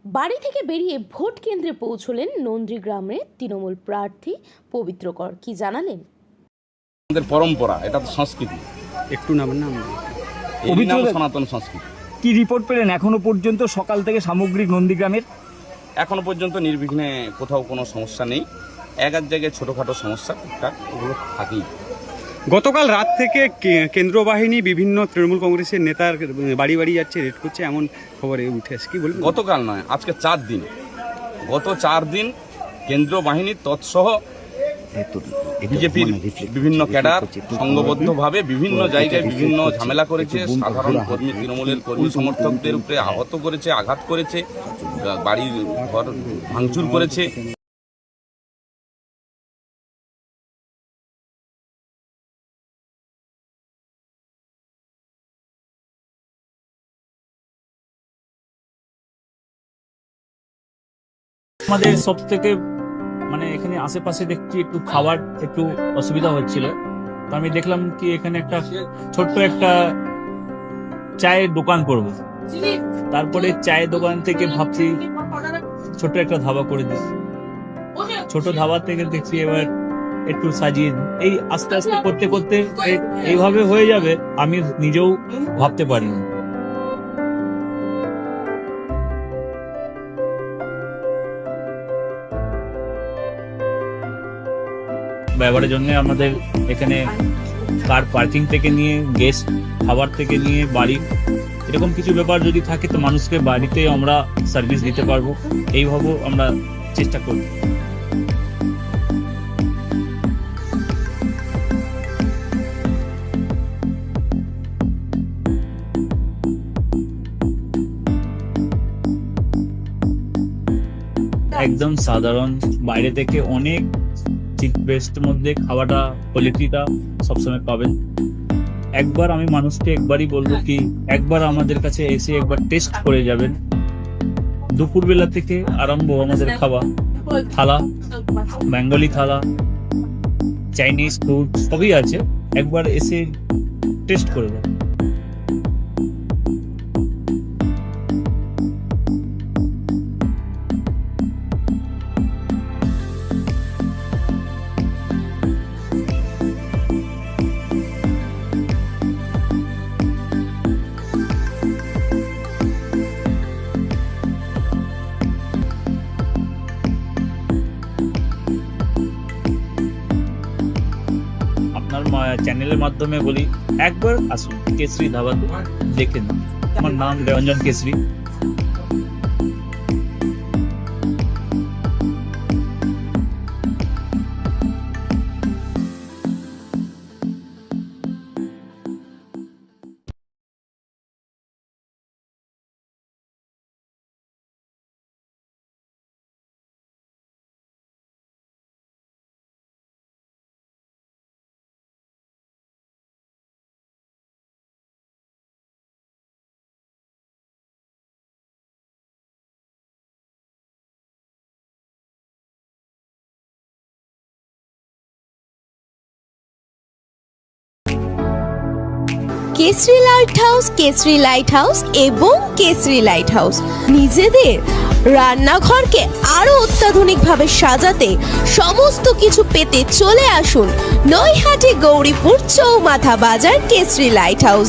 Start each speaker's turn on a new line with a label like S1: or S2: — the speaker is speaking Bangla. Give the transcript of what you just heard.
S1: বাড়ি থেকে বেরিয়ে ভোট কেন্দ্রে পৌঁছলেন নন্দীগ্রামের তৃণমূল প্রার্থী পবিত্র কর। কি জানালেন?
S2: আমাদের পরম্পরা, এটা তো সংস্কৃতি,
S3: একটু নামেন না
S2: এরই নাম সনাতন সংস্কৃতি।
S3: কি রিপোর্ট পেলেন এখনো পর্যন্ত সকাল থেকে সামগ্রিক নন্দীগ্রামের?
S2: এখনো পর্যন্ত নির্বিঘ্নে কোথাও কোনো সমস্যা নেই। এক জায়গায় ছোটোখাটো সমস্যা টুকটাক ওগুলো থাকেই।
S4: গতকাল রাত থেকে কেন্দ্র বাহিনী বিভিন্ন তৃণমূল কংগ্রেসের নেতার বাড়ি বাড়ি যাচ্ছে, রেড করছে, এমন খবরে উঠে আসে। কি বলবেন?
S2: গতকাল নয়, আজকে 4 দিন, গত 4 দিন কেন্দ্র বাহিনীর তৎসহ বিজেপির বিভিন্ন ক্যাডার সংঘবদ্ধভাবে বিভিন্ন জায়গায় বিভিন্ন ঝামেলা করেছে। সাধারণ কর্মী, তৃণমূলের কর্মী সমর্থকদের উপরে আহত করেছে, আঘাত করেছে, বাড়ির ঘর ভাঙচুর করেছে।
S5: আমাদের সব থেকে এখানে আশেপাশে দেখছি একটু খাবার একটু অসুবিধা হচ্ছিল, তো আমি দেখলাম কি এখানে একটা ছোট্ট একটা চায়ের দোকান করবো। তারপরে চায়ের দোকান থেকে ভাবছি ছোট্ট একটা ধাবা করে দিই। ছোট ধাবা থেকে দেখছি এবার একটু সাজিয়ে এই আস্তে আস্তে করতে করতে এইভাবে হয়ে যাবে, আমি নিজেও ভাবতে পারিনি। ব্যবহারের জন্য আমাদের এখানে কার পার্কিং থেকে নিয়ে গেস্ট খাবার থেকে নিয়ে বাড়ি, এরকম কিছু ব্যাপার যদি থাকে তো মানুষকে বাড়িতে আমরা সার্ভিস দিতে পারবো, এইভাবে আমরা চেষ্টা করব। একদম সাধারণ, বাইরে থেকে অনেক চিপ বেস্ট মধ্যে খাওয়াটা কোয়ালিটিটা সবসময় পাবেন। একবার আমি মানুষকে একবারই বলবো কি একবার আমাদের কাছে এসে একবার টেস্ট করে যাবেন। দুপুরবেলা থেকে আরম্ভ আমাদের খাওয়া, থালা, বেঙ্গলি থালা, চাইনিজ ফুড সবই আছে, একবার এসে টেস্ট করে যাবেন। চ্যানেলের মাধ্যমে বলি একবার আসুন কেশরী ধাবাতে, দেখেন। আমার নাম Ranjan Keshari.
S6: Keshari light house, Keshari light house এবং কেশরী লাইট হাউস নিজেদের রান্নাঘরকে আরো অত্যাধুনিকভাবে সাজাতে সমস্ত কিছু পেতে চলে আসুন নৈহাটি গৌরীপুর চৌমাথা বাজার কেশরী লাইট হাউস।